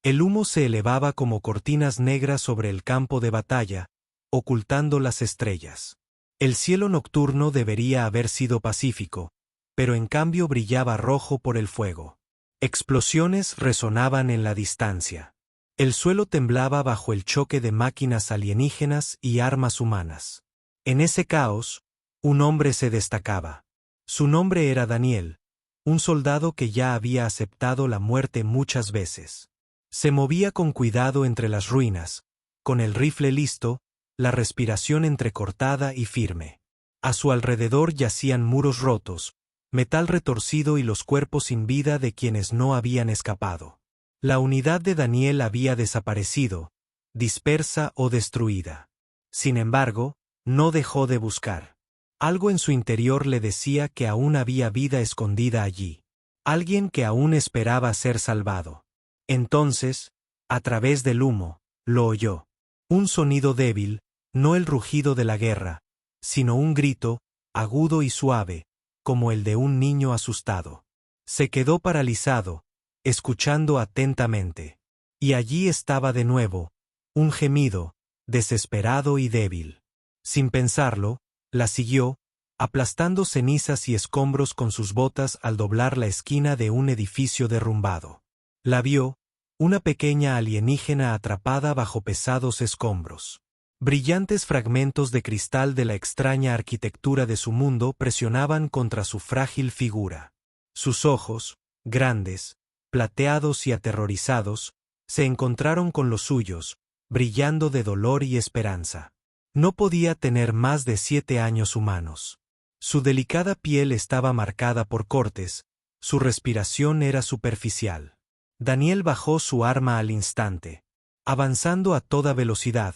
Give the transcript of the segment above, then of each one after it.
El humo se elevaba como cortinas negras sobre el campo de batalla, ocultando las estrellas. El cielo nocturno debería haber sido pacífico, pero en cambio brillaba rojo por el fuego. Explosiones resonaban en la distancia. El suelo temblaba bajo el choque de máquinas alienígenas y armas humanas. En ese caos, un hombre se destacaba. Su nombre era Daniel, un soldado que ya había aceptado la muerte muchas veces. Se movía con cuidado entre las ruinas, con el rifle listo, la respiración entrecortada y firme. A su alrededor yacían muros rotos, metal retorcido y los cuerpos sin vida de quienes no habían escapado. La unidad de Daniel había desaparecido, dispersa o destruida. Sin embargo, no dejó de buscar. Algo en su interior le decía que aún había vida escondida allí. Alguien que aún esperaba ser salvado. Entonces, a través del humo, lo oyó. Un sonido débil, no el rugido de la guerra, sino un grito, agudo y suave, como el de un niño asustado. Se quedó paralizado, escuchando atentamente. Y allí estaba de nuevo, un gemido, desesperado y débil. Sin pensarlo, la siguió, aplastando cenizas y escombros con sus botas al doblar la esquina de un edificio derrumbado. La vio, una pequeña alienígena atrapada bajo pesados escombros. Brillantes fragmentos de cristal de la extraña arquitectura de su mundo presionaban contra su frágil figura. Sus ojos, grandes, plateados y aterrorizados, se encontraron con los suyos, brillando de dolor y esperanza. No podía tener más de 7 años humanos. Su delicada piel estaba marcada por cortes, su respiración era superficial. Daniel bajó su arma al instante. Avanzando a toda velocidad,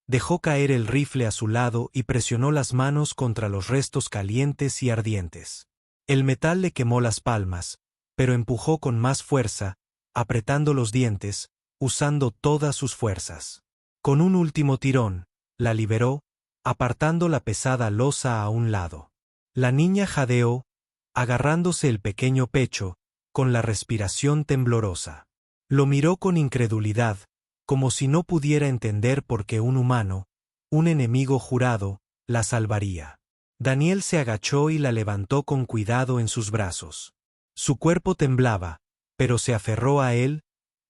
dejó caer el rifle a su lado y presionó las manos contra los restos calientes y ardientes. El metal le quemó las palmas, pero empujó con más fuerza, apretando los dientes, usando todas sus fuerzas. Con un último tirón, la liberó, apartando la pesada losa a un lado. La niña jadeó, agarrándose el pequeño pecho, con la respiración temblorosa. Lo miró con incredulidad, como si no pudiera entender por qué un humano, un enemigo jurado, la salvaría. Daniel se agachó y la levantó con cuidado en sus brazos. Su cuerpo temblaba, pero se aferró a él,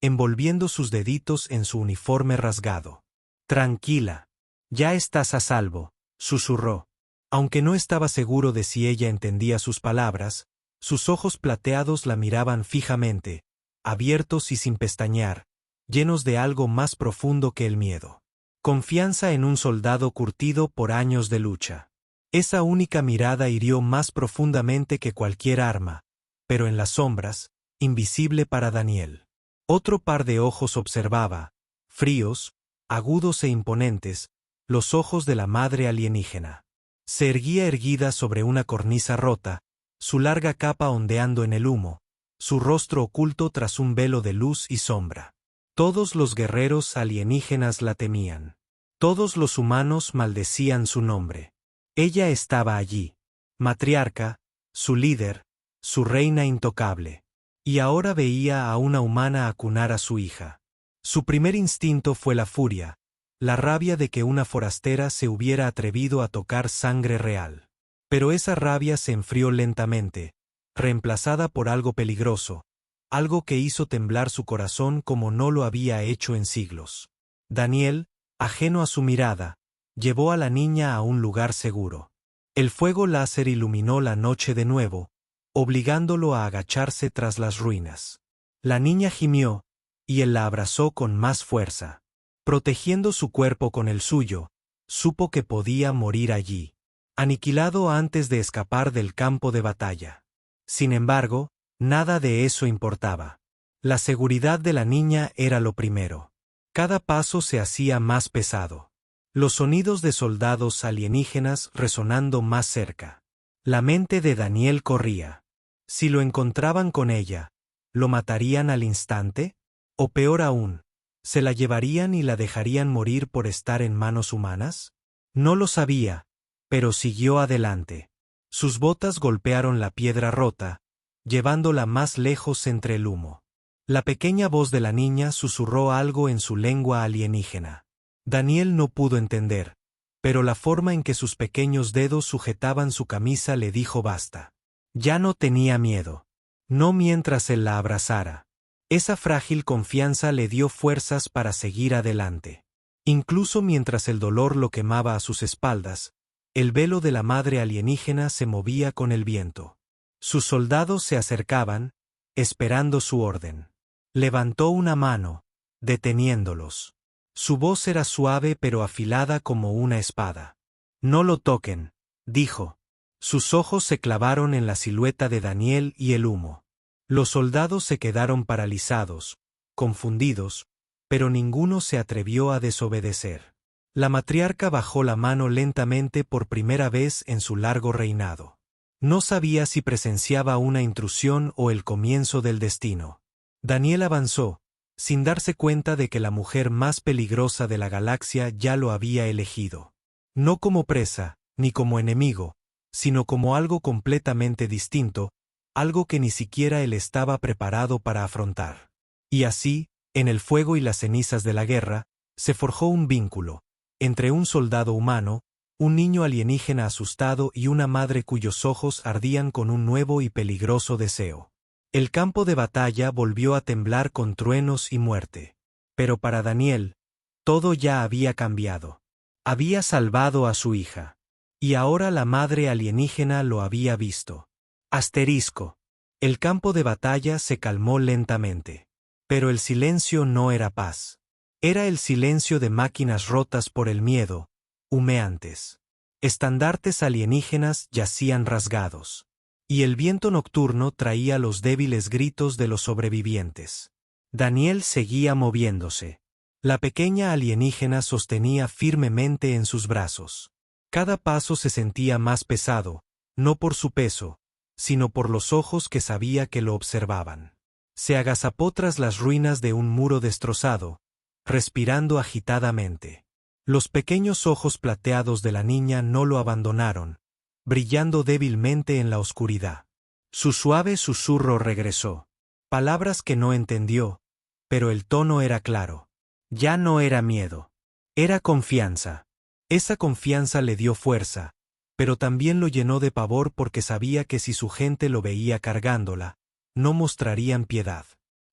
envolviendo sus deditos en su uniforme rasgado. «Tranquila. Ya estás a salvo», susurró. Aunque no estaba seguro de si ella entendía sus palabras, sus ojos plateados la miraban fijamente, abiertos y sin pestañear, llenos de algo más profundo que el miedo. Confianza en un soldado curtido por años de lucha. Esa única mirada hirió más profundamente que cualquier arma, pero en las sombras, invisible para Daniel. Otro par de ojos observaba, fríos, agudos e imponentes, los ojos de la madre alienígena. Se erguía erguida sobre una cornisa rota, su larga capa ondeando en el humo, su rostro oculto tras un velo de luz y sombra. Todos los guerreros alienígenas la temían. Todos los humanos maldecían su nombre. Ella estaba allí, matriarca, su líder, su reina intocable. Y ahora veía a una humana acunar a su hija. Su primer instinto fue la furia, la rabia de que una forastera se hubiera atrevido a tocar sangre real. Pero esa rabia se enfrió lentamente, reemplazada por algo peligroso, algo que hizo temblar su corazón como no lo había hecho en siglos. Daniel, ajeno a su mirada, llevó a la niña a un lugar seguro. El fuego láser iluminó la noche de nuevo, obligándolo a agacharse tras las ruinas. La niña gimió, y él la abrazó con más fuerza. Protegiendo su cuerpo con el suyo, supo que podía morir allí, aniquilado antes de escapar del campo de batalla. Sin embargo, nada de eso importaba. La seguridad de la niña era lo primero. Cada paso se hacía más pesado. Los sonidos de soldados alienígenas resonando más cerca. La mente de Daniel corría. Si lo encontraban con ella, ¿lo matarían al instante? O peor aún, ¿se la llevarían y la dejarían morir por estar en manos humanas? No lo sabía, pero siguió adelante. Sus botas golpearon la piedra rota, llevándola más lejos entre el humo. La pequeña voz de la niña susurró algo en su lengua alienígena. Daniel no pudo entender, pero la forma en que sus pequeños dedos sujetaban su camisa le dijo basta. Ya no tenía miedo. No mientras él la abrazara. Esa frágil confianza le dio fuerzas para seguir adelante. Incluso mientras el dolor lo quemaba a sus espaldas, el velo de la madre alienígena se movía con el viento. Sus soldados se acercaban, esperando su orden. Levantó una mano, deteniéndolos. Su voz era suave pero afilada como una espada. No lo toquen, dijo. Sus ojos se clavaron en la silueta de Daniel y el humo. Los soldados se quedaron paralizados, confundidos, pero ninguno se atrevió a desobedecer. La matriarca bajó la mano lentamente por primera vez en su largo reinado. No sabía si presenciaba una intrusión o el comienzo del destino. Daniel avanzó, sin darse cuenta de que la mujer más peligrosa de la galaxia ya lo había elegido. No como presa, ni como enemigo, sino como algo completamente distinto, algo que ni siquiera él estaba preparado para afrontar. Y así, en el fuego y las cenizas de la guerra, se forjó un vínculo, entre un soldado humano, un niño alienígena asustado y una madre cuyos ojos ardían con un nuevo y peligroso deseo. El campo de batalla volvió a temblar con truenos y muerte. Pero para Daniel, todo ya había cambiado. Había salvado a su hija. Y ahora la madre alienígena lo había visto. Asterisco. El campo de batalla se calmó lentamente. Pero el silencio no era paz. Era el silencio de máquinas rotas por el miedo, humeantes. Estandartes alienígenas yacían rasgados. Y el viento nocturno traía los débiles gritos de los sobrevivientes. Daniel seguía moviéndose. La pequeña alienígena sostenía firmemente en sus brazos. Cada paso se sentía más pesado, no por su peso, sino por los ojos que sabía que lo observaban. Se agazapó tras las ruinas de un muro destrozado, respirando agitadamente. Los pequeños ojos plateados de la niña no lo abandonaron, brillando débilmente en la oscuridad. Su suave susurro regresó. Palabras que no entendió, pero el tono era claro. Ya no era miedo. Era confianza. Esa confianza le dio fuerza, pero también lo llenó de pavor porque sabía que si su gente lo veía cargándola, no mostrarían piedad.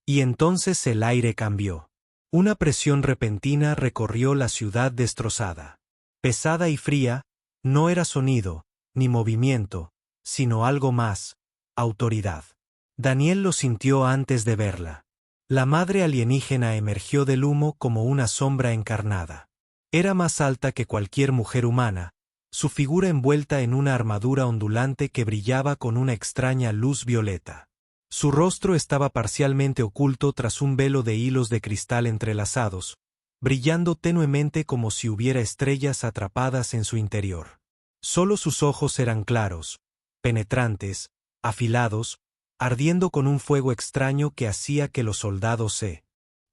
Y entonces el aire cambió. Una presión repentina recorrió la ciudad destrozada. Pesada y fría, no era sonido, ni movimiento, sino algo más, autoridad. Daniel lo sintió antes de verla. La madre alienígena emergió del humo como una sombra encarnada. Era más alta que cualquier mujer humana, su figura envuelta en una armadura ondulante que brillaba con una extraña luz violeta. Su rostro estaba parcialmente oculto tras un velo de hilos de cristal entrelazados, brillando tenuemente como si hubiera estrellas atrapadas en su interior. Solo sus ojos eran claros, penetrantes, afilados, ardiendo con un fuego extraño que hacía que los soldados se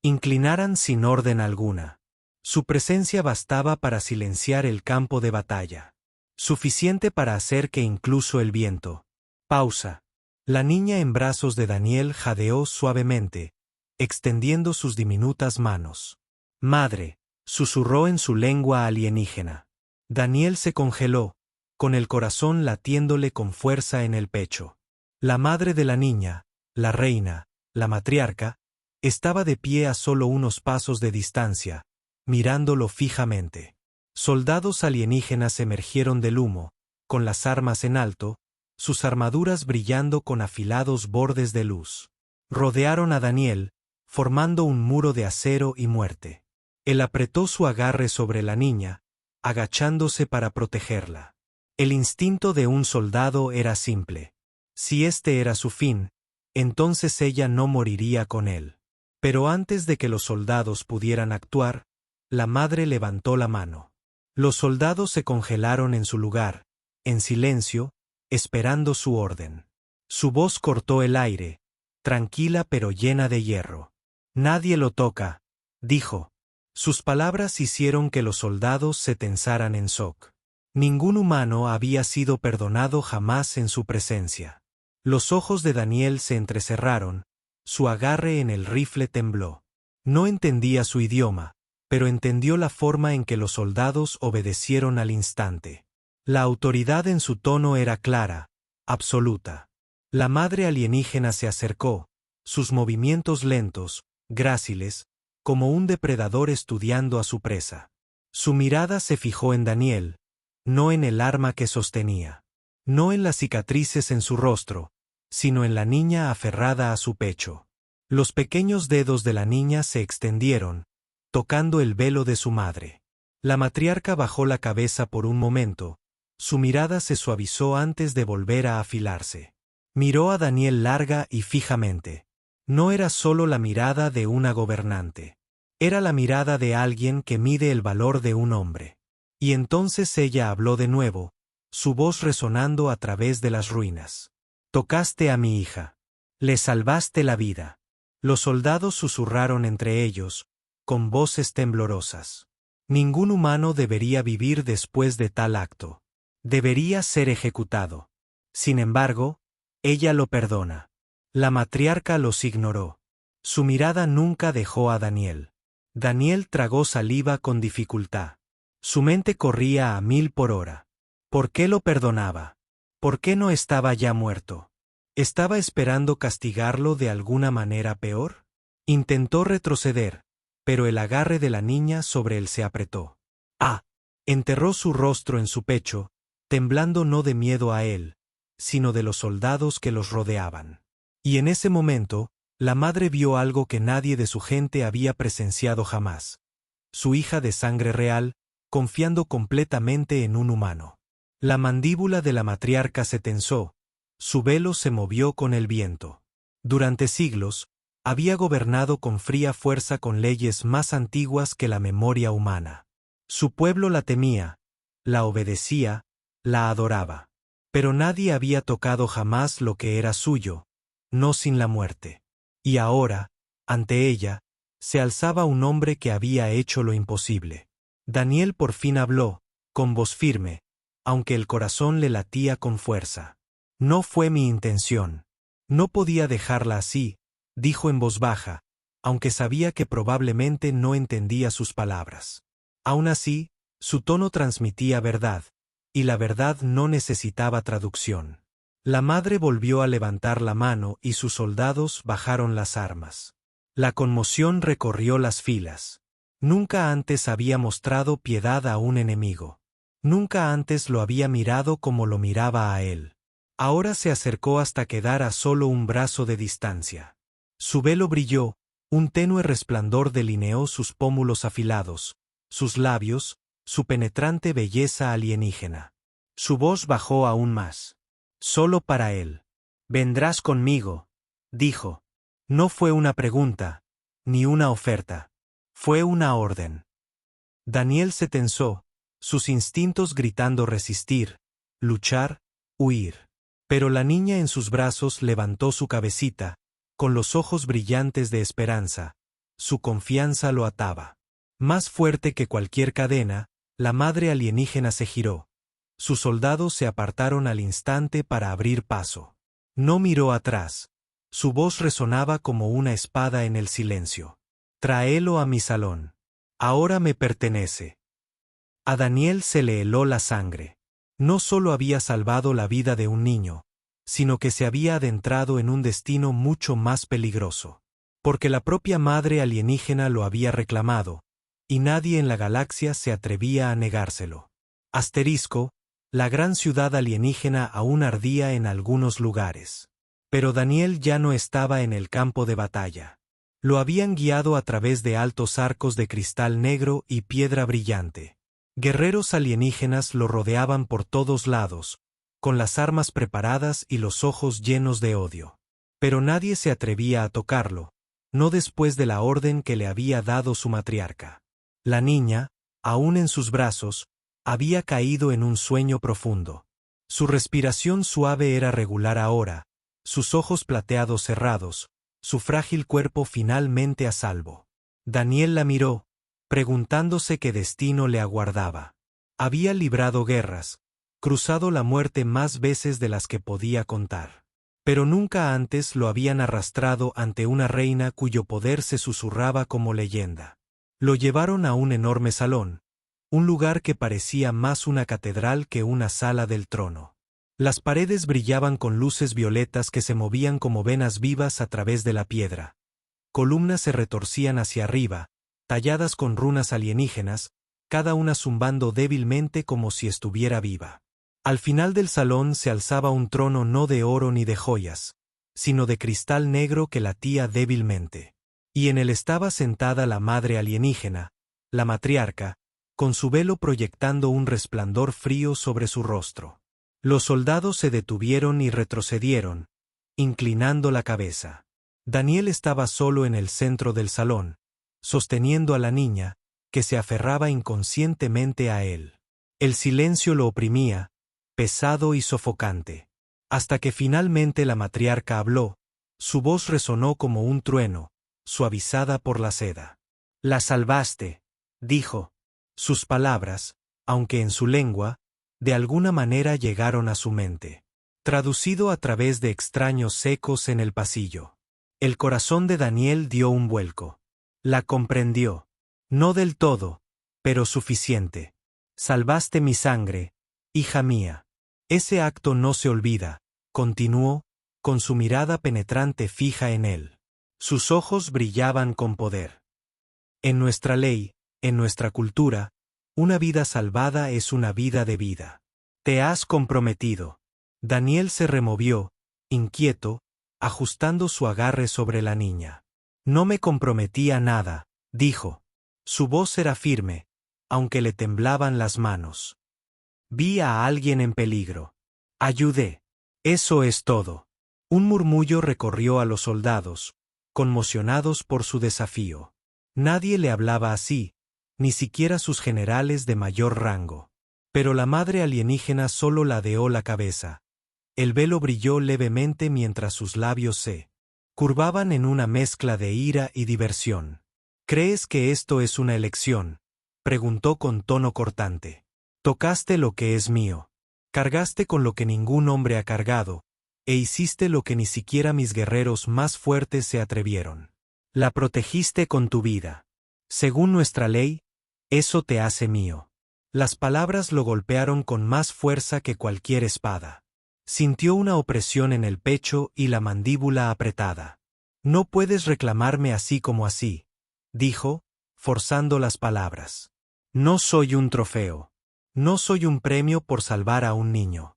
inclinaran sin orden alguna. Su presencia bastaba para silenciar el campo de batalla. Suficiente para hacer que incluso el viento. Pausa. La niña en brazos de Daniel jadeó suavemente, extendiendo sus diminutas manos. Madre, susurró en su lengua alienígena. Daniel se congeló, con el corazón latiéndole con fuerza en el pecho. La madre de la niña, la reina, la matriarca, estaba de pie a solo unos pasos de distancia, mirándolo fijamente. Soldados alienígenas emergieron del humo, con las armas en alto, sus armaduras brillando con afilados bordes de luz. Rodearon a Daniel, formando un muro de acero y muerte. Él apretó su agarre sobre la niña, agachándose para protegerla. El instinto de un soldado era simple. Si este era su fin, entonces ella no moriría con él. Pero antes de que los soldados pudieran actuar, la madre levantó la mano. Los soldados se congelaron en su lugar, en silencio, esperando su orden. Su voz cortó el aire, tranquila pero llena de hierro. Nadie lo toca, dijo. Sus palabras hicieron que los soldados se tensaran en shock. Ningún humano había sido perdonado jamás en su presencia. Los ojos de Daniel se entrecerraron, Su agarre en el rifle tembló. No entendía su idioma, pero entendió la forma en que los soldados obedecieron al instante. La autoridad en su tono era clara, absoluta. La madre alienígena se acercó, sus movimientos lentos, gráciles, como un depredador estudiando a su presa. Su mirada se fijó en Daniel, no en el arma que sostenía, no en las cicatrices en su rostro, sino en la niña aferrada a su pecho. Los pequeños dedos de la niña se extendieron, tocando el velo de su madre. La matriarca bajó la cabeza por un momento, su mirada se suavizó antes de volver a afilarse. Miró a Daniel larga y fijamente. No era solo la mirada de una gobernante. Era la mirada de alguien que mide el valor de un hombre. Y entonces ella habló de nuevo, su voz resonando a través de las ruinas. «Tocaste a mi hija. Le salvaste la vida». Los soldados susurraron entre ellos, con voces temblorosas. Ningún humano debería vivir después de tal acto. Debería ser ejecutado. Sin embargo, ella lo perdona. La matriarca los ignoró. Su mirada nunca dejó a Daniel. Daniel tragó saliva con dificultad. Su mente corría a 1000 por hora. ¿Por qué lo perdonaba? ¿Por qué no estaba ya muerto? ¿Estaba esperando castigarlo de alguna manera peor? Intentó retroceder, pero el agarre de la niña sobre él se apretó. ¡Ah! Enterró su rostro en su pecho, temblando no de miedo a él, sino de los soldados que los rodeaban. Y en ese momento, la madre vio algo que nadie de su gente había presenciado jamás. Su hija de sangre real, confiando completamente en un humano. La mandíbula de la matriarca se tensó, su velo se movió con el viento. Durante siglos, había gobernado con fría fuerza con leyes más antiguas que la memoria humana. Su pueblo la temía, la obedecía, la adoraba. Pero nadie había tocado jamás lo que era suyo, no sin la muerte. Y ahora, ante ella, se alzaba un hombre que había hecho lo imposible. Daniel por fin habló, con voz firme, aunque el corazón le latía con fuerza. «No fue mi intención. No podía dejarla así», dijo en voz baja, aunque sabía que probablemente no entendía sus palabras. Aún así, su tono transmitía verdad, y la verdad no necesitaba traducción. La madre volvió a levantar la mano y sus soldados bajaron las armas. La conmoción recorrió las filas. Nunca antes había mostrado piedad a un enemigo. Nunca antes lo había mirado como lo miraba a él. Ahora se acercó hasta quedar a solo un brazo de distancia. Su velo brilló, un tenue resplandor delineó sus pómulos afilados, sus labios, su penetrante belleza alienígena. Su voz bajó aún más. Solo para él. «Vendrás conmigo», dijo. No fue una pregunta, ni una oferta. Fue una orden. Daniel se tensó, sus instintos gritando resistir, luchar, huir. Pero la niña en sus brazos levantó su cabecita, con los ojos brillantes de esperanza. Su confianza lo ataba. Más fuerte que cualquier cadena, la madre alienígena se giró. Sus soldados se apartaron al instante para abrir paso. No miró atrás. Su voz resonaba como una espada en el silencio. «Tráelo a mi salón. Ahora me pertenece». A Daniel se le heló la sangre. No solo había salvado la vida de un niño, sino que se había adentrado en un destino mucho más peligroso. Porque la propia madre alienígena lo había reclamado, y nadie en la galaxia se atrevía a negárselo. Asterisco, la gran ciudad alienígena aún ardía en algunos lugares. Pero Daniel ya no estaba en el campo de batalla. Lo habían guiado a través de altos arcos de cristal negro y piedra brillante. Guerreros alienígenas lo rodeaban por todos lados, con las armas preparadas y los ojos llenos de odio. Pero nadie se atrevía a tocarlo, no después de la orden que le había dado su matriarca. La niña, aún en sus brazos, había caído en un sueño profundo. Su respiración suave era regular ahora, sus ojos plateados cerrados, su frágil cuerpo finalmente a salvo. Daniel la miró, preguntándose qué destino le aguardaba. Había librado guerras, cruzado la muerte más veces de las que podía contar. Pero nunca antes lo habían arrastrado ante una reina cuyo poder se susurraba como leyenda. Lo llevaron a un enorme salón, un lugar que parecía más una catedral que una sala del trono. Las paredes brillaban con luces violetas que se movían como venas vivas a través de la piedra. Columnas se retorcían hacia arriba, talladas con runas alienígenas, cada una zumbando débilmente como si estuviera viva. Al final del salón se alzaba un trono no de oro ni de joyas, sino de cristal negro que latía débilmente. Y en él estaba sentada la madre alienígena, la matriarca, con su velo proyectando un resplandor frío sobre su rostro. Los soldados se detuvieron y retrocedieron, inclinando la cabeza. Daniel estaba solo en el centro del salón, sosteniendo a la niña, que se aferraba inconscientemente a él. El silencio lo oprimía, pesado y sofocante. Hasta que finalmente la matriarca habló, su voz resonó como un trueno, suavizada por la seda. «La salvaste», dijo. Sus palabras, aunque en su lengua, de alguna manera llegaron a su mente. Traducido a través de extraños ecos en el pasillo. El corazón de Daniel dio un vuelco. La comprendió. No del todo, pero suficiente. «Salvaste mi sangre, hija mía». Ese acto no se olvida, continuó, con su mirada penetrante fija en él. Sus ojos brillaban con poder. En nuestra ley, en nuestra cultura, una vida salvada es una vida de vida. Te has comprometido. Daniel se removió, inquieto, ajustando su agarre sobre la niña. No me comprometí a nada, dijo. Su voz era firme, aunque le temblaban las manos. Vi a alguien en peligro. Ayudé. Eso es todo. Un murmullo recorrió a los soldados, conmocionados por su desafío. Nadie le hablaba así, ni siquiera sus generales de mayor rango. Pero la madre alienígena solo ladeó la cabeza. El velo brilló levemente mientras sus labios se curvaban en una mezcla de ira y diversión. ¿Crees que esto es una elección?, preguntó con tono cortante. Tocaste lo que es mío. Cargaste con lo que ningún hombre ha cargado, e hiciste lo que ni siquiera mis guerreros más fuertes se atrevieron. La protegiste con tu vida. Según nuestra ley, eso te hace mío. Las palabras lo golpearon con más fuerza que cualquier espada. Sintió una opresión en el pecho y la mandíbula apretada. No puedes reclamarme así como así, dijo, forzando las palabras. No soy un trofeo. No soy un premio por salvar a un niño.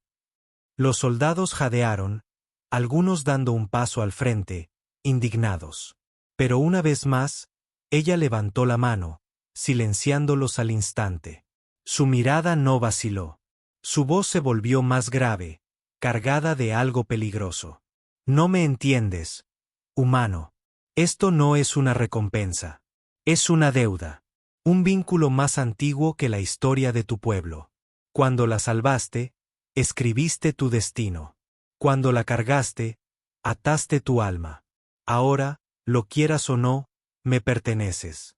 Los soldados jadearon, algunos dando un paso al frente, indignados. Pero una vez más, ella levantó la mano, silenciándolos al instante. Su mirada no vaciló. Su voz se volvió más grave, cargada de algo peligroso. No me entiendes, humano. Esto no es una recompensa. Es una deuda. Un vínculo más antiguo que la historia de tu pueblo. Cuando la salvaste, escribiste tu destino. Cuando la cargaste, ataste tu alma. Ahora, lo quieras o no, me perteneces.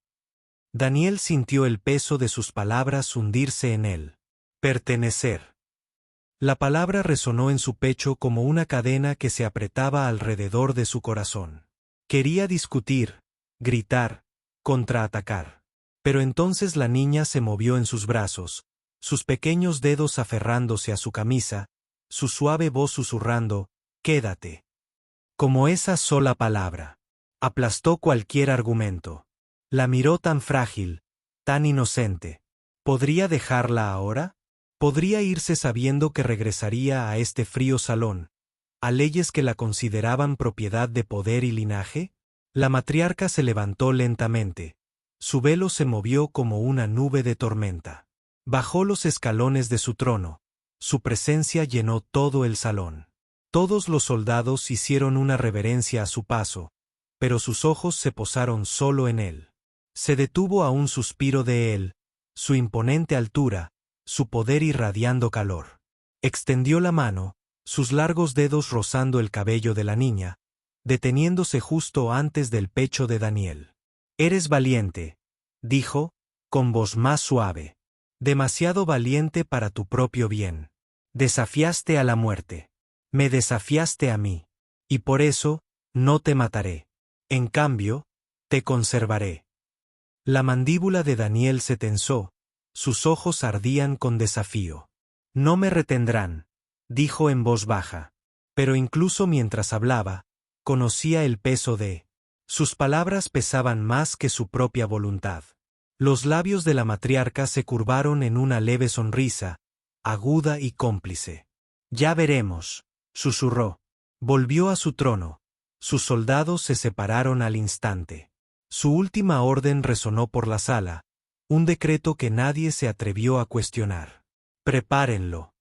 Daniel sintió el peso de sus palabras hundirse en él. Pertenecer. La palabra resonó en su pecho como una cadena que se apretaba alrededor de su corazón. Quería discutir, gritar, contraatacar. Pero entonces la niña se movió en sus brazos, sus pequeños dedos aferrándose a su camisa, su suave voz susurrando, «Quédate». Como esa sola palabra. Aplastó cualquier argumento. La miró tan frágil, tan inocente. ¿Podría dejarla ahora? ¿Podría irse sabiendo que regresaría a este frío salón, a leyes que la consideraban propiedad de poder y linaje? La matriarca se levantó lentamente. Su velo se movió como una nube de tormenta. Bajó los escalones de su trono. Su presencia llenó todo el salón. Todos los soldados hicieron una reverencia a su paso, pero sus ojos se posaron solo en él. Se detuvo a un suspiro de él, su imponente altura, su poder irradiando calor. Extendió la mano, sus largos dedos rozando el cabello de la niña, deteniéndose justo antes del pecho de Daniel. «Eres valiente», dijo, con voz más suave. «Demasiado valiente para tu propio bien. Desafiaste a la muerte. Me desafiaste a mí. Y por eso, no te mataré. En cambio, te conservaré. La mandíbula de Daniel se tensó, sus ojos ardían con desafío. No me retendrán, dijo en voz baja. Pero incluso mientras hablaba, conocía el peso de... Sus palabras pesaban más que su propia voluntad. Los labios de la matriarca se curvaron en una leve sonrisa, aguda y cómplice. Ya veremos, susurró. Volvió a su trono. Sus soldados se separaron al instante. Su última orden resonó por la sala, un decreto que nadie se atrevió a cuestionar. Prepárenlo.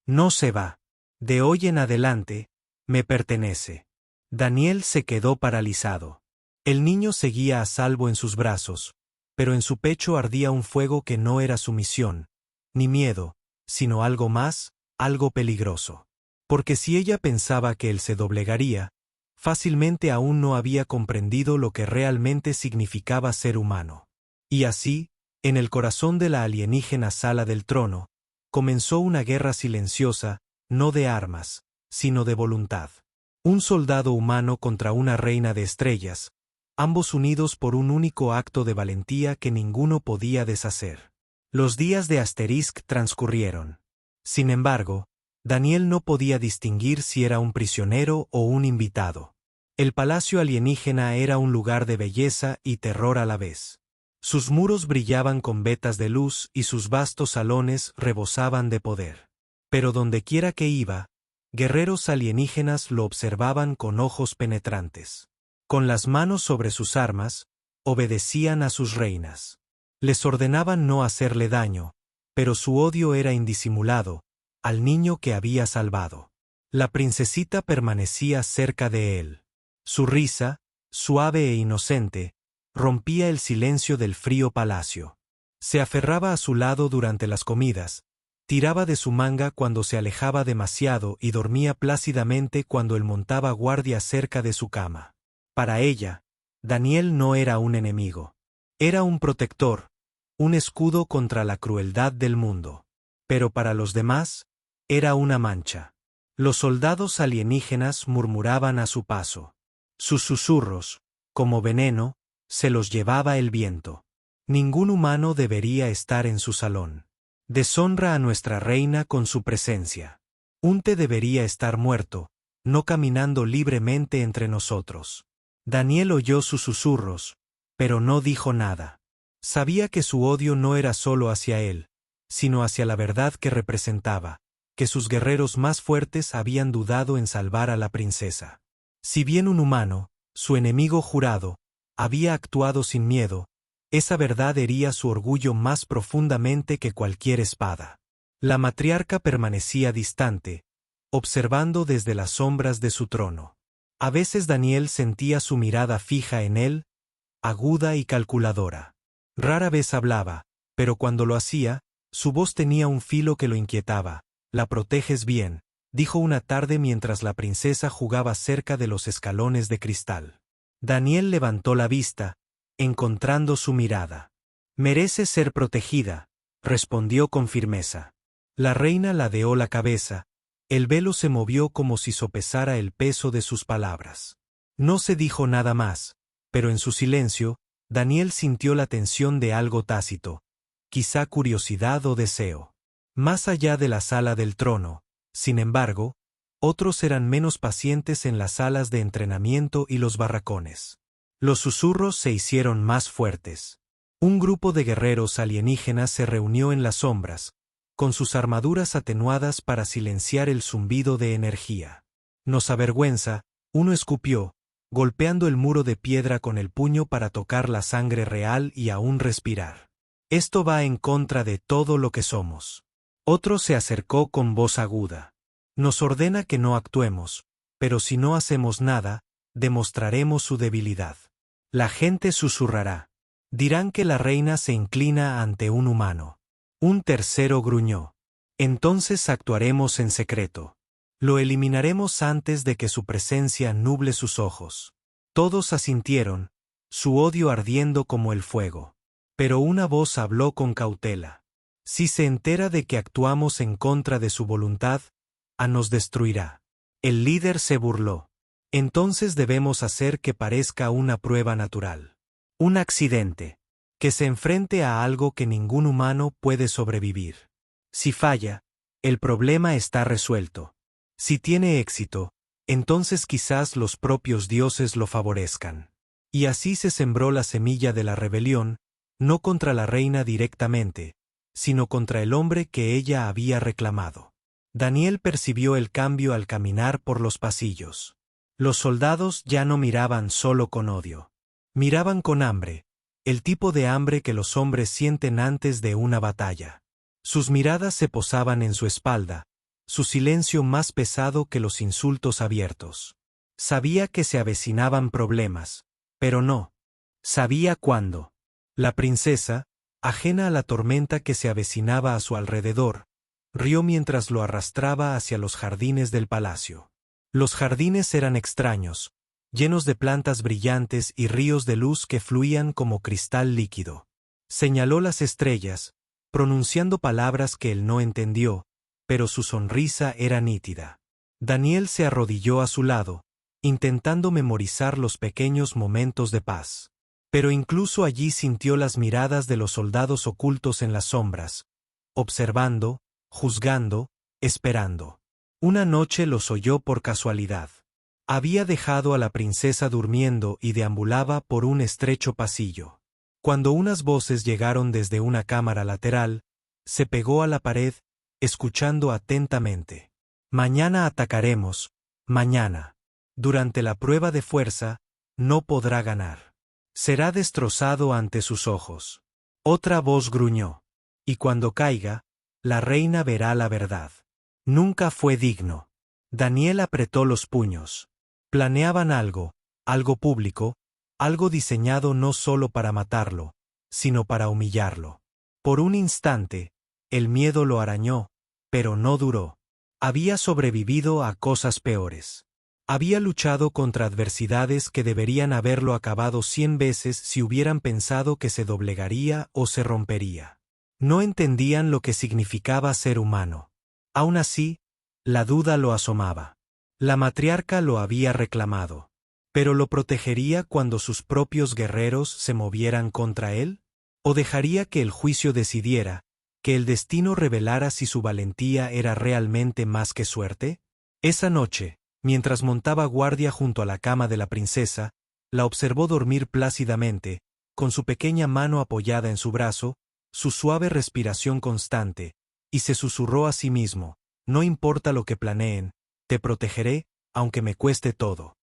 No se va. De hoy en adelante, me pertenece. Daniel se quedó paralizado. El niño seguía a salvo en sus brazos, pero en su pecho ardía un fuego que no era sumisión, ni miedo, sino algo más, algo peligroso. Porque si ella pensaba que él se doblegaría, fácilmente aún no había comprendido lo que realmente significaba ser humano. Y así, en el corazón de la alienígena sala del trono, comenzó una guerra silenciosa, no de armas, sino de voluntad. Un soldado humano contra una reina de estrellas, ambos unidos por un único acto de valentía que ninguno podía deshacer. Los días de Asterisk transcurrieron. Sin embargo, Daniel no podía distinguir si era un prisionero o un invitado. El palacio alienígena era un lugar de belleza y terror a la vez. Sus muros brillaban con vetas de luz y sus vastos salones rebosaban de poder. Pero dondequiera que iba, guerreros alienígenas lo observaban con ojos penetrantes. Con las manos sobre sus armas, obedecían a sus reinas. Les ordenaban no hacerle daño, pero su odio era indisimulado, al niño que había salvado. La princesita permanecía cerca de él. Su risa, suave e inocente, rompía el silencio del frío palacio. Se aferraba a su lado durante las comidas, tiraba de su manga cuando se alejaba demasiado y dormía plácidamente cuando él montaba guardia cerca de su cama. Para ella, Daniel no era un enemigo. Era un protector, un escudo contra la crueldad del mundo. Pero para los demás, era una mancha. Los soldados alienígenas murmuraban a su paso. Sus susurros, como veneno, se los llevaba el viento. Ningún humano debería estar en su salón. Deshonra a nuestra reina con su presencia. Unte debería estar muerto, no caminando libremente entre nosotros. Daniel oyó sus susurros, pero no dijo nada. Sabía que su odio no era solo hacia él, sino hacia la verdad que representaba, que sus guerreros más fuertes habían dudado en salvar a la princesa. Si bien un humano, su enemigo jurado, había actuado sin miedo, esa verdad hería su orgullo más profundamente que cualquier espada. La matriarca permanecía distante, observando desde las sombras de su trono. A veces Daniel sentía su mirada fija en él, aguda y calculadora. Rara vez hablaba, pero cuando lo hacía, su voz tenía un filo que lo inquietaba. «La proteges bien», dijo una tarde mientras la princesa jugaba cerca de los escalones de cristal. Daniel levantó la vista, encontrando su mirada. «Merece ser protegida», respondió con firmeza. La reina ladeó la cabeza, el velo se movió como si sopesara el peso de sus palabras. No se dijo nada más, pero en su silencio, Daniel sintió la tensión de algo tácito, quizá curiosidad o deseo. Más allá de la sala del trono, sin embargo, otros eran menos pacientes en las salas de entrenamiento y los barracones. Los susurros se hicieron más fuertes. Un grupo de guerreros alienígenas se reunió en las sombras, con sus armaduras atenuadas para silenciar el zumbido de energía. «Nos avergüenza», uno escupió, golpeando el muro de piedra con el puño para tocar la sangre real y aún respirar. «Esto va en contra de todo lo que somos». Otro se acercó con voz aguda. «Nos ordena que no actuemos, pero si no hacemos nada, demostraremos su debilidad. La gente susurrará. Dirán que la reina se inclina ante un humano». Un tercero gruñó. «Entonces actuaremos en secreto. Lo eliminaremos antes de que su presencia nuble sus ojos». Todos asintieron, su odio ardiendo como el fuego. Pero una voz habló con cautela. «Si se entera de que actuamos en contra de su voluntad, nos destruirá». El líder se burló. Entonces debemos hacer que parezca una prueba natural. Un accidente. Que se enfrente a algo que ningún humano puede sobrevivir. Si falla, el problema está resuelto. Si tiene éxito, entonces quizás los propios dioses lo favorezcan. Y así se sembró la semilla de la rebelión, no contra la reina directamente, sino contra el hombre que ella había reclamado. Daniel percibió el cambio al caminar por los pasillos. Los soldados ya no miraban solo con odio. Miraban con hambre, el tipo de hambre que los hombres sienten antes de una batalla. Sus miradas se posaban en su espalda, su silencio más pesado que los insultos abiertos. Sabía que se avecinaban problemas, pero no sabía cuándo. La princesa, ajena a la tormenta que se avecinaba a su alrededor, rió mientras lo arrastraba hacia los jardines del palacio. Los jardines eran extraños, llenos de plantas brillantes y ríos de luz que fluían como cristal líquido. Señaló las estrellas, pronunciando palabras que él no entendió, pero su sonrisa era nítida. Daniel se arrodilló a su lado, intentando memorizar los pequeños momentos de paz. Pero incluso allí sintió las miradas de los soldados ocultos en las sombras, observando, juzgando, esperando. Una noche los oyó por casualidad. Había dejado a la princesa durmiendo y deambulaba por un estrecho pasillo. Cuando unas voces llegaron desde una cámara lateral, se pegó a la pared, escuchando atentamente. Mañana atacaremos, mañana. Durante la prueba de fuerza, no podrá ganar. Será destrozado ante sus ojos. Otra voz gruñó. Y cuando caiga, la reina verá la verdad. Nunca fue digno. Daniel apretó los puños. Planeaban algo público, algo diseñado no solo para matarlo, sino para humillarlo. Por un instante, el miedo lo arañó, pero no duró. Había sobrevivido a cosas peores. Había luchado contra adversidades que deberían haberlo acabado 100 veces si hubieran pensado que se doblegaría o se rompería. No entendían lo que significaba ser humano. Aún así, la duda lo asomaba. La matriarca lo había reclamado. ¿Pero lo protegería cuando sus propios guerreros se movieran contra él? ¿O dejaría que el juicio decidiera, que el destino revelara si su valentía era realmente más que suerte? Esa noche, mientras montaba guardia junto a la cama de la princesa, la observó dormir plácidamente, con su pequeña mano apoyada en su brazo, su suave respiración constante, y se susurró a sí mismo: no importa lo que planeen, te protegeré, aunque me cueste todo.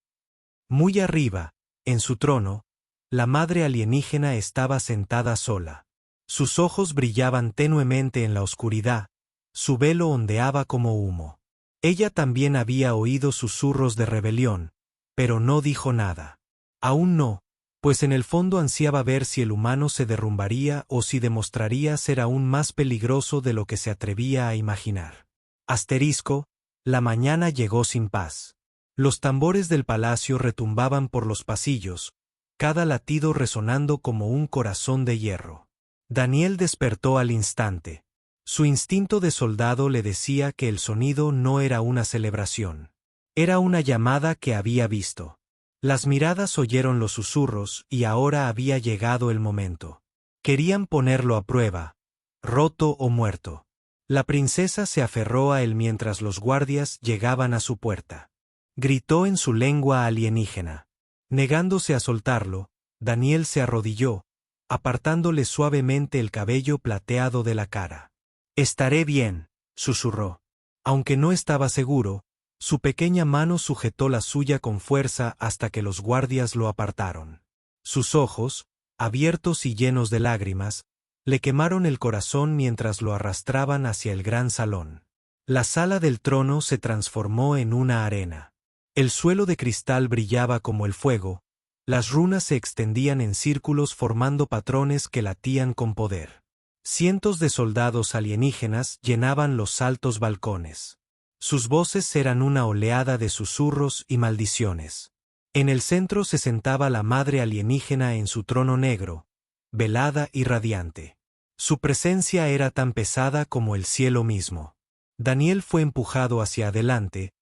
Muy arriba, en su trono, la madre alienígena estaba sentada sola. Sus ojos brillaban tenuemente en la oscuridad, su velo ondeaba como humo. Ella también había oído susurros de rebelión, pero no dijo nada. Aún no, pues en el fondo ansiaba ver si el humano se derrumbaría o si demostraría ser aún más peligroso de lo que se atrevía a imaginar. Asterisco, la mañana llegó sin paz. Los tambores del palacio retumbaban por los pasillos, cada latido resonando como un corazón de hierro. Daniel despertó al instante. Su instinto de soldado le decía que el sonido no era una celebración. Era una llamada que había visto. Las miradas oyeron los susurros y ahora había llegado el momento. Querían ponerlo a prueba, roto o muerto. La princesa se aferró a él mientras los guardias llegaban a su puerta. Gritó en su lengua alienígena. Negándose a soltarlo, Daniel se arrodilló, apartándole suavemente el cabello plateado de la cara. «Estaré bien», susurró. Aunque no estaba seguro, su pequeña mano sujetó la suya con fuerza hasta que los guardias lo apartaron. Sus ojos, abiertos y llenos de lágrimas, le quemaron el corazón mientras lo arrastraban hacia el gran salón. La sala del trono se transformó en una arena. El suelo de cristal brillaba como el fuego, las runas se extendían en círculos formando patrones que latían con poder. Cientos de soldados alienígenas llenaban los altos balcones. Sus voces eran una oleada de susurros y maldiciones. En el centro se sentaba la madre alienígena en su trono negro, velada y radiante. Su presencia era tan pesada como el cielo mismo. Daniel fue empujado hacia adelante,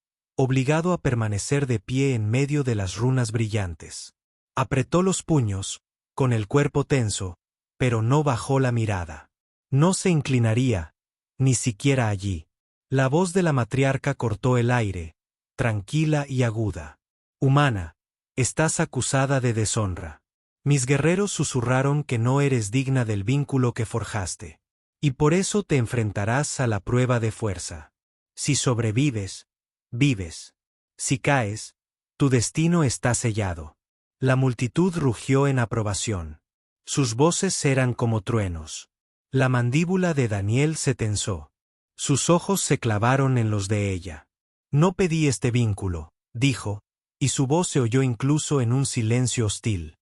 obligado a permanecer de pie en medio de las runas brillantes. Apretó los puños, con el cuerpo tenso, pero no bajó la mirada. No se inclinaría, ni siquiera allí. La voz de la matriarca cortó el aire, tranquila y aguda. Humana, estás acusada de deshonra. Mis guerreros susurraron que no eres digna del vínculo que forjaste. Y por eso te enfrentarás a la prueba de fuerza. Si sobrevives, vives. Si caes, tu destino está sellado. La multitud rugió en aprobación. Sus voces eran como truenos. La mandíbula de Daniel se tensó. Sus ojos se clavaron en los de ella. No pedí este vínculo, dijo, y su voz se oyó incluso en un silencio hostil.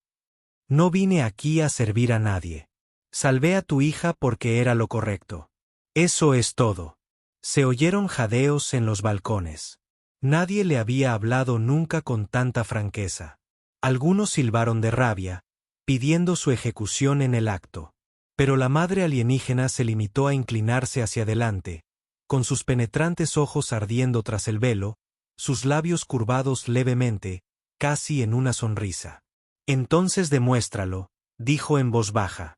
No vine aquí a servir a nadie. Salvé a tu hija porque era lo correcto. Eso es todo. Se oyeron jadeos en los balcones. Nadie le había hablado nunca con tanta franqueza. Algunos silbaron de rabia, pidiendo su ejecución en el acto. Pero la madre alienígena se limitó a inclinarse hacia adelante, con sus penetrantes ojos ardiendo tras el velo, sus labios curvados levemente, casi en una sonrisa. Entonces demuéstralo, dijo en voz baja.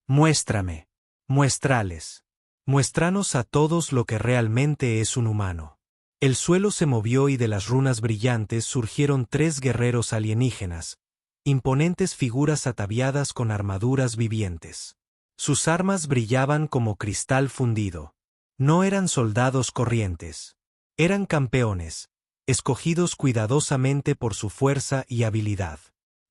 Muéstrame. Muéstrales. Muéstranos a todos lo que realmente es un humano. El suelo se movió y de las runas brillantes surgieron 3 guerreros alienígenas, imponentes figuras ataviadas con armaduras vivientes. Sus armas brillaban como cristal fundido. No eran soldados corrientes. Eran campeones, escogidos cuidadosamente por su fuerza y habilidad.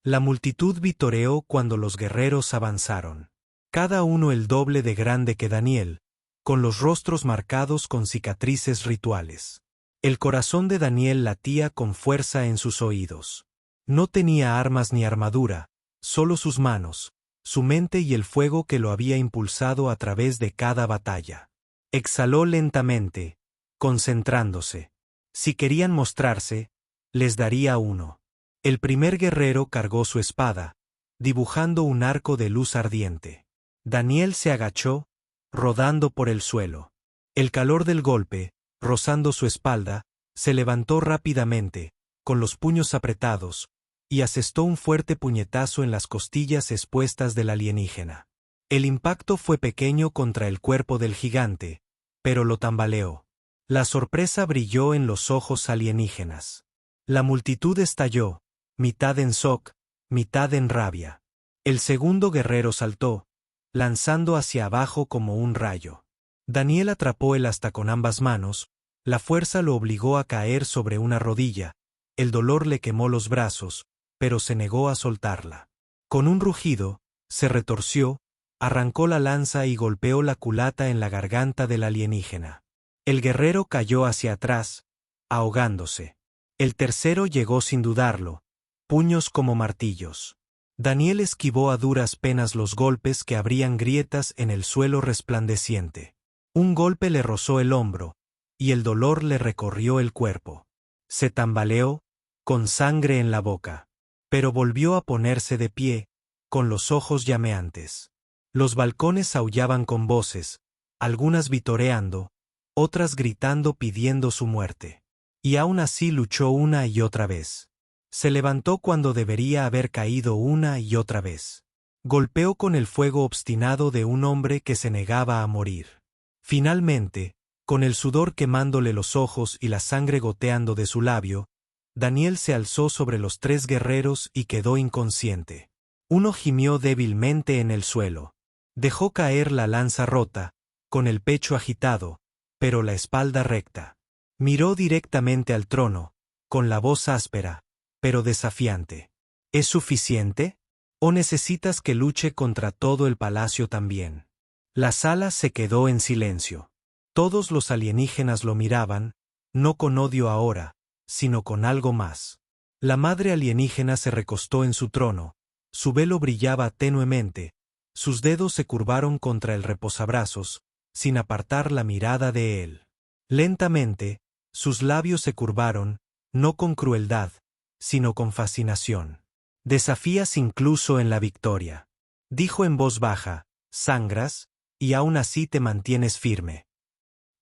La multitud vitoreó cuando los guerreros avanzaron. Cada uno el doble de grande que Daniel, con los rostros marcados con cicatrices rituales. El corazón de Daniel latía con fuerza en sus oídos. No tenía armas ni armadura, solo sus manos, su mente y el fuego que lo había impulsado a través de cada batalla. Exhaló lentamente, concentrándose. Si querían mostrarse, les daría uno. El primer guerrero cargó su espada, dibujando un arco de luz ardiente. Daniel se agachó, rodando por el suelo. El calor del golpe, rozando su espalda, se levantó rápidamente, con los puños apretados, y asestó un fuerte puñetazo en las costillas expuestas del alienígena. El impacto fue pequeño contra el cuerpo del gigante, pero lo tambaleó. La sorpresa brilló en los ojos alienígenas. La multitud estalló, mitad en shock, mitad en rabia. El segundo guerrero saltó, lanzando hacia abajo como un rayo. Daniel atrapó el asta con ambas manos, la fuerza lo obligó a caer sobre una rodilla, el dolor le quemó los brazos, pero se negó a soltarla. Con un rugido, se retorció, arrancó la lanza y golpeó la culata en la garganta del alienígena. El guerrero cayó hacia atrás, ahogándose. El tercero llegó sin dudarlo, puños como martillos. Daniel esquivó a duras penas los golpes que abrían grietas en el suelo resplandeciente. Un golpe le rozó el hombro, y el dolor le recorrió el cuerpo. Se tambaleó, con sangre en la boca. Pero volvió a ponerse de pie, con los ojos llameantes. Los balcones aullaban con voces, algunas vitoreando, otras gritando pidiendo su muerte. Y aún así luchó una y otra vez. Se levantó cuando debería haber caído una y otra vez. Golpeó con el fuego obstinado de un hombre que se negaba a morir. Finalmente, con el sudor quemándole los ojos y la sangre goteando de su labio, Daniel se alzó sobre los 3 guerreros y quedó inconsciente. Uno gimió débilmente en el suelo. Dejó caer la lanza rota, con el pecho agitado, pero la espalda recta. Miró directamente al trono, con la voz áspera, pero desafiante. ¿Es suficiente? ¿O necesitas que luche contra todo el palacio también? La sala se quedó en silencio. Todos los alienígenas lo miraban, no con odio ahora, sino con algo más. La madre alienígena se recostó en su trono, su velo brillaba tenuemente, sus dedos se curvaron contra el reposabrazos, sin apartar la mirada de él. Lentamente, sus labios se curvaron, no con crueldad, sino con fascinación. Desafías incluso en la victoria. Dijo en voz baja, sangras, y aún así te mantienes firme.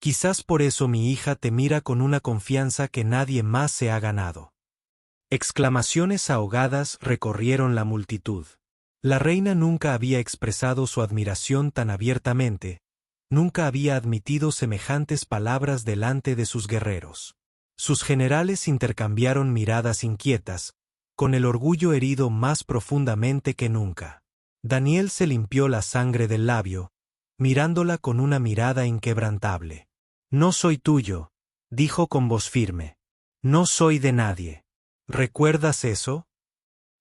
Quizás por eso mi hija te mira con una confianza que nadie más se ha ganado. Exclamaciones ahogadas recorrieron la multitud. La reina nunca había expresado su admiración tan abiertamente, nunca había admitido semejantes palabras delante de sus guerreros. Sus generales intercambiaron miradas inquietas, con el orgullo herido más profundamente que nunca. Daniel se limpió la sangre del labio, mirándola con una mirada inquebrantable. No soy tuyo, dijo con voz firme. No soy de nadie. ¿Recuerdas eso?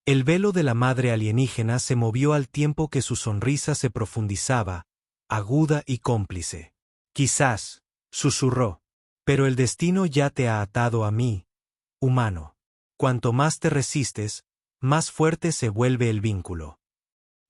El velo de la madre alienígena se movió al tiempo que su sonrisa se profundizaba, aguda y cómplice. Quizás, susurró, pero el destino ya te ha atado a mí, humano. Cuanto más te resistes, más fuerte se vuelve el vínculo.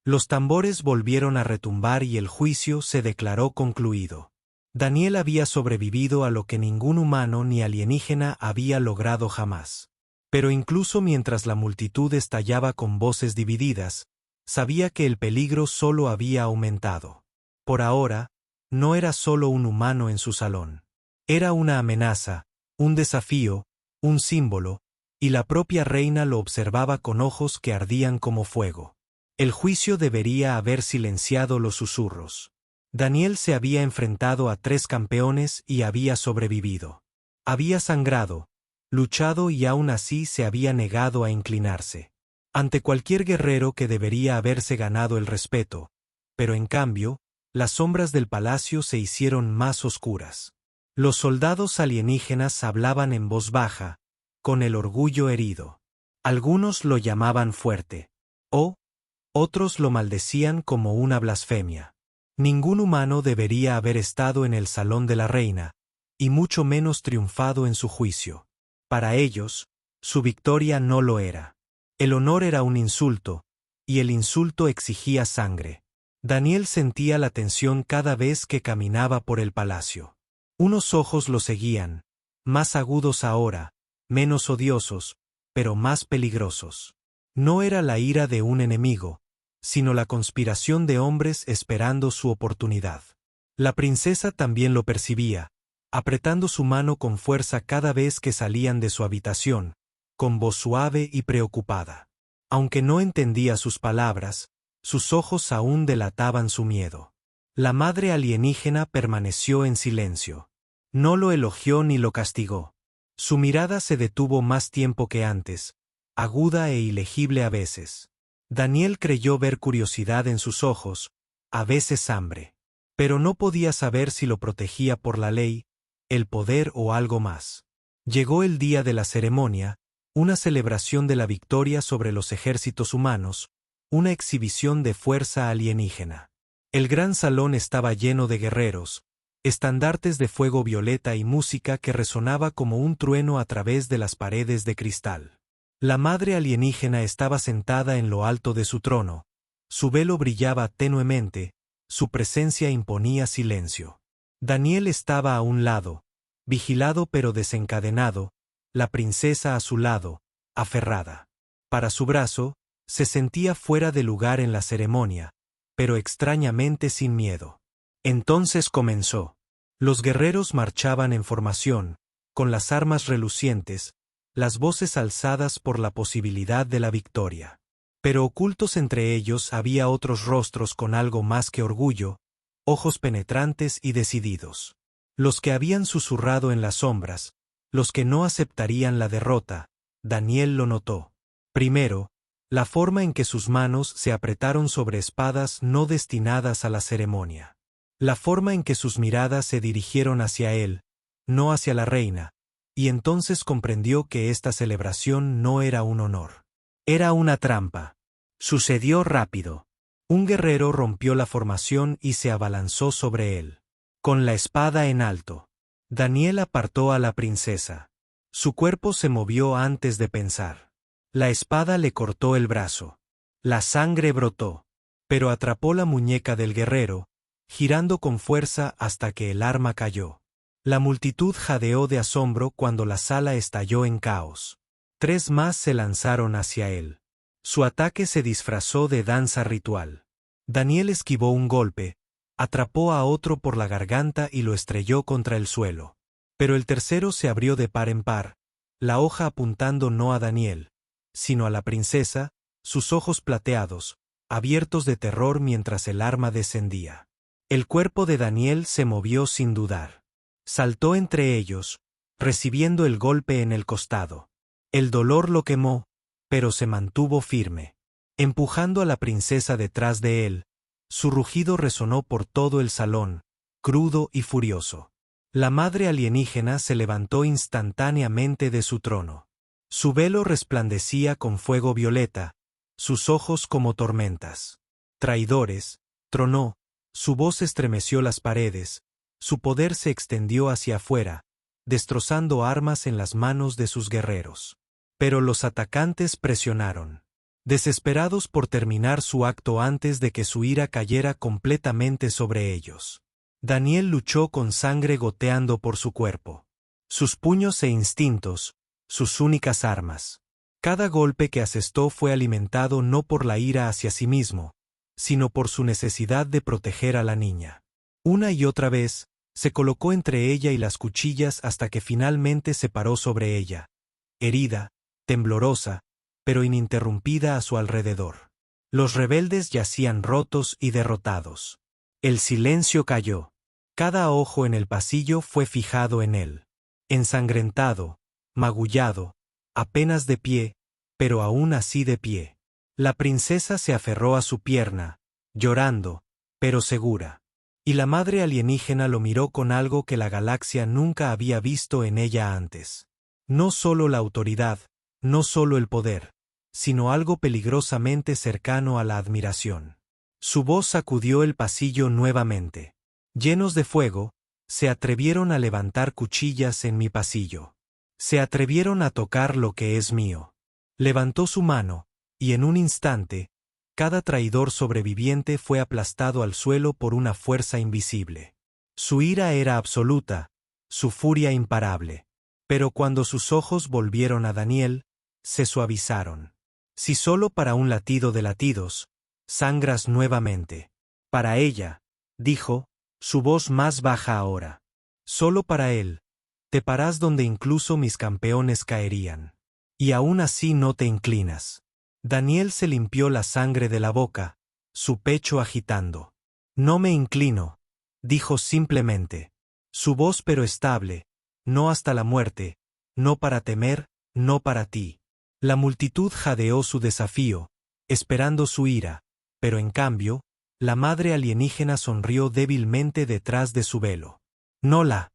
Los tambores volvieron a retumbar y el juicio se declaró concluido. Daniel había sobrevivido a lo que ningún humano ni alienígena había logrado jamás. Pero incluso mientras la multitud estallaba con voces divididas, sabía que el peligro solo había aumentado. Por ahora, no era solo un humano en su salón. Era una amenaza, un desafío, un símbolo, y la propia reina lo observaba con ojos que ardían como fuego. El juicio debería haber silenciado los susurros. Daniel se había enfrentado a 3 campeones y había sobrevivido. Había sangrado, luchado y aún así se había negado a inclinarse ante cualquier guerrero que debería haberse ganado el respeto, pero en cambio, las sombras del palacio se hicieron más oscuras. Los soldados alienígenas hablaban en voz baja, con el orgullo herido. Algunos lo llamaban fuerte, o otros lo maldecían como una blasfemia. Ningún humano debería haber estado en el salón de la reina, y mucho menos triunfado en su juicio. Para ellos, su victoria no lo era. El honor era un insulto, y el insulto exigía sangre. Daniel sentía la tensión cada vez que caminaba por el palacio. Unos ojos lo seguían, más agudos ahora, menos odiosos, pero más peligrosos. No era la ira de un enemigo, sino la conspiración de hombres esperando su oportunidad. La princesa también lo percibía, apretando su mano con fuerza cada vez que salían de su habitación, con voz suave y preocupada. Aunque no entendía sus palabras, sus ojos aún delataban su miedo. La madre alienígena permaneció en silencio. No lo elogió ni lo castigó. Su mirada se detuvo más tiempo que antes, aguda e ilegible a veces. Daniel creyó ver curiosidad en sus ojos, a veces hambre. Pero no podía saber si lo protegía por la ley, el poder o algo más. Llegó el día de la ceremonia, una celebración de la victoria sobre los ejércitos humanos, una exhibición de fuerza alienígena. El gran salón estaba lleno de guerreros, estandartes de fuego violeta y música que resonaba como un trueno a través de las paredes de cristal. La madre alienígena estaba sentada en lo alto de su trono, su velo brillaba tenuemente, su presencia imponía silencio. Daniel estaba a un lado, vigilado pero desencadenado, la princesa a su lado, aferrada. Para su brazo, se sentía fuera de lugar en la ceremonia, pero extrañamente sin miedo. Entonces comenzó. Los guerreros marchaban en formación, con las armas relucientes, las voces alzadas por la posibilidad de la victoria. Pero ocultos entre ellos había otros rostros con algo más que orgullo, ojos penetrantes y decididos. Los que habían susurrado en las sombras, los que no aceptarían la derrota, Daniel lo notó. Primero, la forma en que sus manos se apretaron sobre espadas no destinadas a la ceremonia. La forma en que sus miradas se dirigieron hacia él, no hacia la reina, y entonces comprendió que esta celebración no era un honor. Era una trampa. Sucedió rápido. Un guerrero rompió la formación y se abalanzó sobre él. Con la espada en alto. Daniel apartó a la princesa. Su cuerpo se movió antes de pensar. La espada le cortó el brazo. La sangre brotó, pero atrapó la muñeca del guerrero, girando con fuerza hasta que el arma cayó. La multitud jadeó de asombro cuando la sala estalló en caos. 3 más se lanzaron hacia él. Su ataque se disfrazó de danza ritual. Daniel esquivó un golpe, Atrapó a otro por la garganta y lo estrelló contra el suelo. Pero el tercero se abrió de par en par, la hoja apuntando no a Daniel, sino a la princesa, sus ojos plateados, abiertos de terror mientras el arma descendía. El cuerpo de Daniel se movió sin dudar. Saltó entre ellos, recibiendo el golpe en el costado. El dolor lo quemó, pero se mantuvo firme. Empujando a la princesa detrás de él, su rugido resonó por todo el salón, crudo y furioso. La madre alienígena se levantó instantáneamente de su trono. Su velo resplandecía con fuego violeta, sus ojos como tormentas. Traidores, tronó, su voz estremeció las paredes, su poder se extendió hacia afuera, destrozando armas en las manos de sus guerreros. Pero los atacantes presionaron. Desesperados por terminar su acto antes de que su ira cayera completamente sobre ellos. Daniel luchó con sangre goteando por su cuerpo. Sus puños e instintos, sus únicas armas. Cada golpe que asestó fue alimentado no por la ira hacia sí mismo, sino por su necesidad de proteger a la niña. Una y otra vez, se colocó entre ella y las cuchillas hasta que finalmente se paró sobre ella, herida, temblorosa, pero ininterrumpida a su alrededor. Los rebeldes yacían rotos y derrotados. El silencio cayó. Cada ojo en el pasillo fue fijado en él. Ensangrentado, magullado, apenas de pie, pero aún así de pie. La princesa se aferró a su pierna, llorando, pero segura. Y la madre alienígena lo miró con algo que la galaxia nunca había visto en ella antes. No solo la autoridad, no solo el poder, sino algo peligrosamente cercano a la admiración. Su voz sacudió el pasillo nuevamente. Llenos de fuego, se atrevieron a levantar cuchillas en mi pasillo. Se atrevieron a tocar lo que es mío. Levantó su mano, y en un instante, cada traidor sobreviviente fue aplastado al suelo por una fuerza invisible. Su ira era absoluta, su furia imparable. Pero cuando sus ojos volvieron a Daniel, se suavizaron. Si solo para un latido de latidos, sangras nuevamente. Para ella, dijo, su voz más baja ahora. Solo para él, te parás donde incluso mis campeones caerían. Y aún así no te inclinas. Daniel se limpió la sangre de la boca, su pecho agitando. No me inclino, dijo simplemente. Su voz pero estable, no hasta la muerte, no para temer, no para ti. La multitud jadeó su desafío, esperando su ira, pero en cambio, la madre alienígena sonrió débilmente detrás de su velo. No la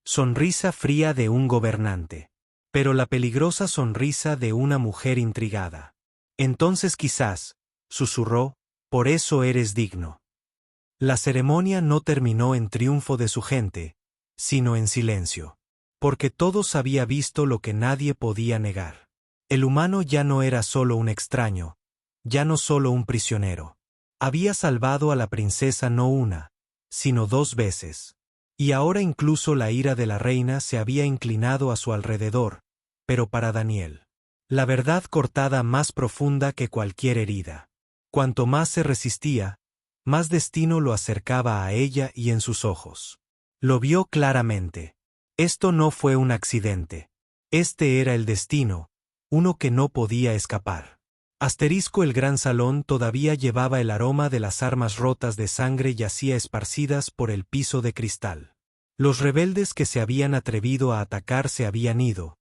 sonrisa fría de un gobernante, pero la peligrosa sonrisa de una mujer intrigada. Entonces quizás, susurró, por eso eres digno. La ceremonia no terminó en triunfo de su gente, sino en silencio. Porque todos había visto lo que nadie podía negar. El humano ya no era solo un extraño, ya no solo un prisionero. Había salvado a la princesa no una, sino 2 veces. Y ahora incluso la ira de la reina se había inclinado a su alrededor, pero para Daniel. La verdad cortada más profunda que cualquier herida. Cuanto más se resistía, más destino lo acercaba a ella y en sus ojos. Lo vio claramente. Esto no fue un accidente. Este era el destino, uno que no podía escapar. El gran salón todavía llevaba el aroma de las armas rotas de sangre yacía esparcidas por el piso de cristal. Los rebeldes que se habían atrevido a atacar se habían ido,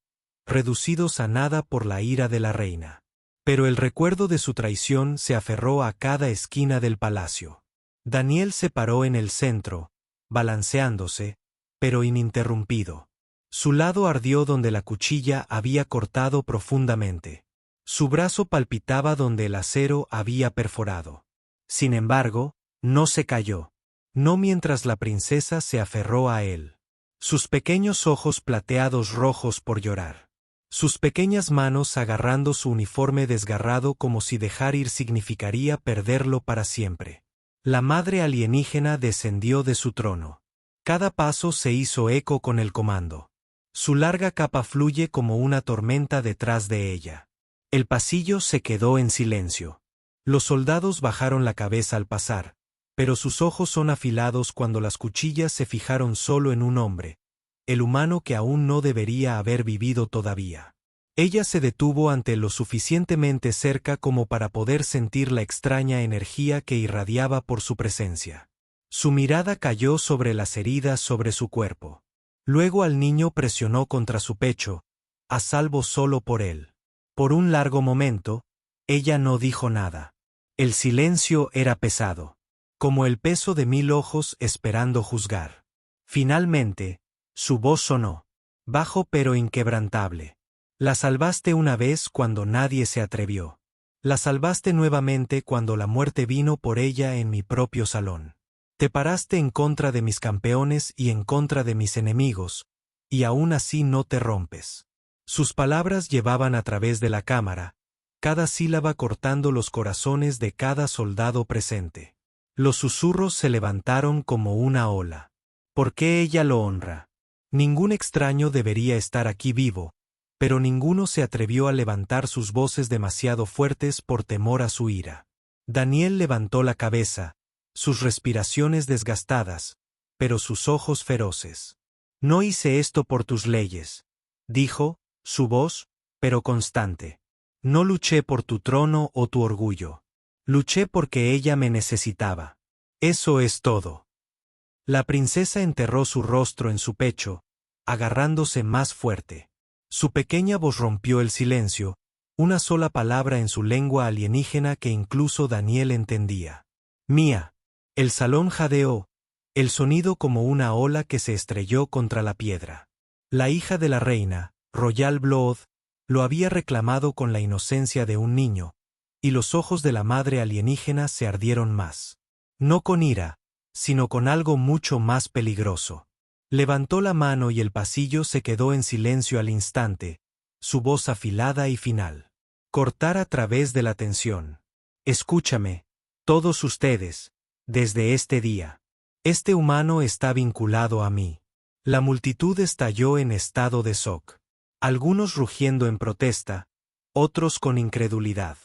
reducidos a nada por la ira de la reina. Pero el recuerdo de su traición se aferró a cada esquina del palacio. Daniel se paró en el centro, balanceándose, pero ininterrumpido. Su lado ardió donde la cuchilla había cortado profundamente. Su brazo palpitaba donde el acero había perforado. Sin embargo, no se cayó. No mientras la princesa se aferró a él. Sus pequeños ojos plateados rojos por llorar. Sus pequeñas manos agarrando su uniforme desgarrado como si dejar ir significaría perderlo para siempre. La madre alienígena descendió de su trono. Cada paso se hizo eco con el comando. Su larga capa fluye como una tormenta detrás de ella. El pasillo se quedó en silencio. Los soldados bajaron la cabeza al pasar, Pero sus ojos son afilados cuando las cuchillas se fijaron solo en un hombre, el humano que aún no debería haber vivido todavía. Ella se detuvo ante lo suficientemente cerca como para poder sentir la extraña energía que irradiaba por su presencia. Su mirada cayó sobre las heridas sobre su cuerpo. Luego al niño presionó contra su pecho, a salvo solo por él. Por un largo momento, ella no dijo nada. El silencio era pesado, como el peso de 1000 ojos esperando juzgar. Finalmente, su voz sonó, bajo pero inquebrantable. La salvaste una vez cuando nadie se atrevió. La salvaste nuevamente cuando la muerte vino por ella en mi propio salón. Te paraste en contra de mis campeones y en contra de mis enemigos, y aún así no te rompes. Sus palabras llevaban a través de la cámara, cada sílaba cortando los corazones de cada soldado presente. Los susurros se levantaron como una ola. ¿Por qué ella lo honra? Ningún extraño debería estar aquí vivo, pero ninguno se atrevió a levantar sus voces demasiado fuertes por temor a su ira. Daniel levantó la cabeza, sus respiraciones desgastadas, pero sus ojos feroces. No hice esto por tus leyes, dijo, su voz, pero constante. No luché por tu trono o tu orgullo. Luché porque ella me necesitaba. Eso es todo. La princesa enterró su rostro en su pecho, agarrándose más fuerte. Su pequeña voz rompió el silencio, una sola palabra en su lengua alienígena que incluso Daniel entendía. Mía. El salón jadeó, el sonido como una ola que se estrelló contra la piedra. La hija de la reina, Royal Blood, lo había reclamado con la inocencia de un niño, y los ojos de la madre alienígena se ardieron más. No con ira, sino con algo mucho más peligroso. Levantó la mano y el pasillo se quedó en silencio al instante, su voz afilada y final. Cortar a través de la tensión. Escúchame, todos ustedes. Desde este día, este humano está vinculado a mí. La multitud estalló en estado de shock. Algunos rugiendo en protesta, otros con incredulidad.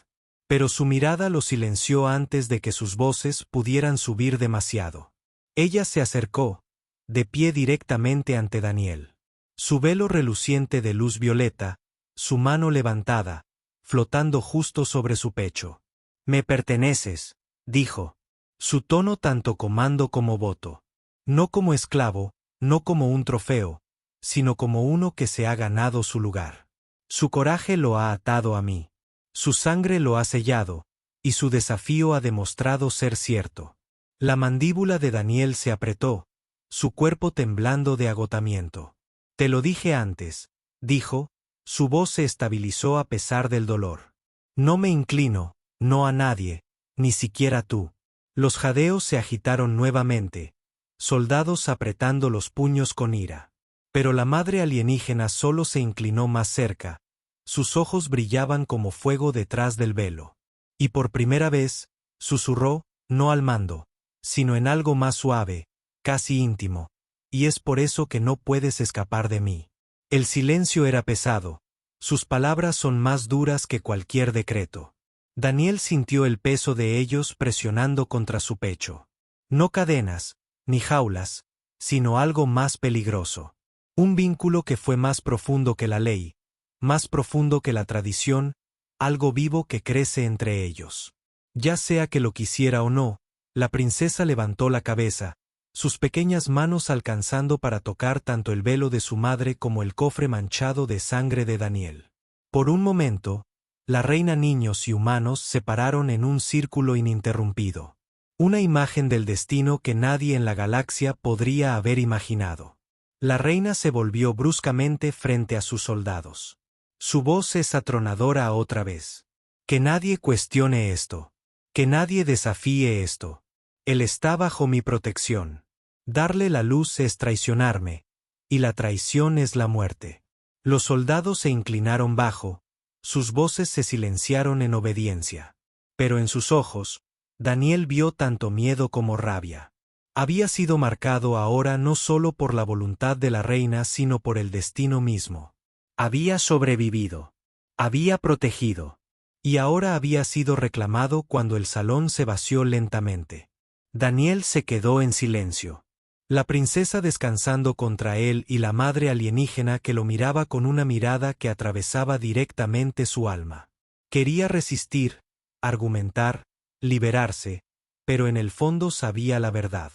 Pero su mirada lo silenció antes de que sus voces pudieran subir demasiado. Ella se acercó, de pie directamente ante Daniel. Su velo reluciente de luz violeta, su mano levantada, flotando justo sobre su pecho. Me perteneces, dijo. Su tono tanto comando como voto. No como esclavo, no como un trofeo, sino como uno que se ha ganado su lugar. Su coraje lo ha atado a mí. Su sangre lo ha sellado, y su desafío ha demostrado ser cierto. La mandíbula de Daniel se apretó, su cuerpo temblando de agotamiento. Te lo dije antes, dijo, su voz se estabilizó a pesar del dolor. No me inclino, no a nadie, ni siquiera tú. Los jadeos se agitaron nuevamente, soldados apretando los puños con ira. Pero la madre alienígena solo se inclinó más cerca, sus ojos brillaban como fuego detrás del velo. Y por primera vez, susurró, no al mando, sino en algo más suave, casi íntimo, y es por eso que no puedes escapar de mí. El silencio era pesado, sus palabras son más duras que cualquier decreto. Daniel sintió el peso de ellos presionando contra su pecho. No cadenas, ni jaulas, sino algo más peligroso. Un vínculo que fue más profundo que la ley, más profundo que la tradición, algo vivo que crece entre ellos. Ya sea que lo quisiera o no, la princesa levantó la cabeza, sus pequeñas manos alcanzando para tocar tanto el velo de su madre como el cofre manchado de sangre de Daniel. Por un momento, la reina, niños y humanos se pararon en un círculo ininterrumpido. Una imagen del destino que nadie en la galaxia podría haber imaginado. La reina se volvió bruscamente frente a sus soldados. Su voz es atronadora otra vez. Que nadie cuestione esto. Que nadie desafíe esto. Él está bajo mi protección. Darle la luz es traicionarme, y la traición es la muerte. Los soldados se inclinaron bajo, sus voces se silenciaron en obediencia. Pero en sus ojos, Daniel vio tanto miedo como rabia. Había sido marcado ahora no solo por la voluntad de la reina sino por el destino mismo. Había sobrevivido. Había protegido. Y ahora había sido reclamado cuando el salón se vació lentamente. Daniel se quedó en silencio. La princesa descansando contra él y la madre alienígena que lo miraba con una mirada que atravesaba directamente su alma. Quería resistir, argumentar, liberarse, pero en el fondo sabía la verdad.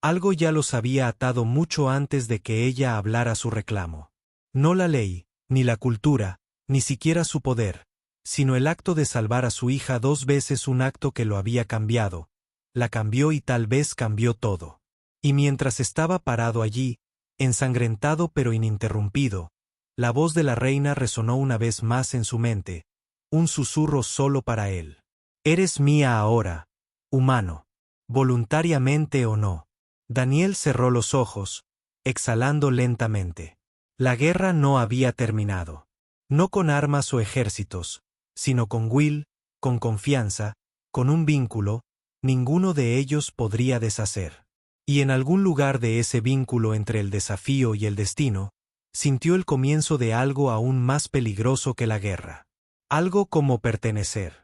Algo ya los había atado mucho antes de que ella hablara su reclamo. No la ley, ni la cultura, ni siquiera su poder, sino el acto de salvar a su hija 2 veces, un acto que lo había cambiado. La cambió y tal vez cambió todo. Y mientras estaba parado allí, ensangrentado pero ininterrumpido, la voz de la reina resonó una vez más en su mente, un susurro solo para él. Eres mía ahora, humano, voluntariamente o no. Daniel cerró los ojos, exhalando lentamente. La guerra no había terminado. No con armas o ejércitos, sino con Will, con confianza, con un vínculo, ninguno de ellos podría deshacer. Y en algún lugar de ese vínculo entre el desafío y el destino, sintió el comienzo de algo aún más peligroso que la guerra. Algo como pertenecer.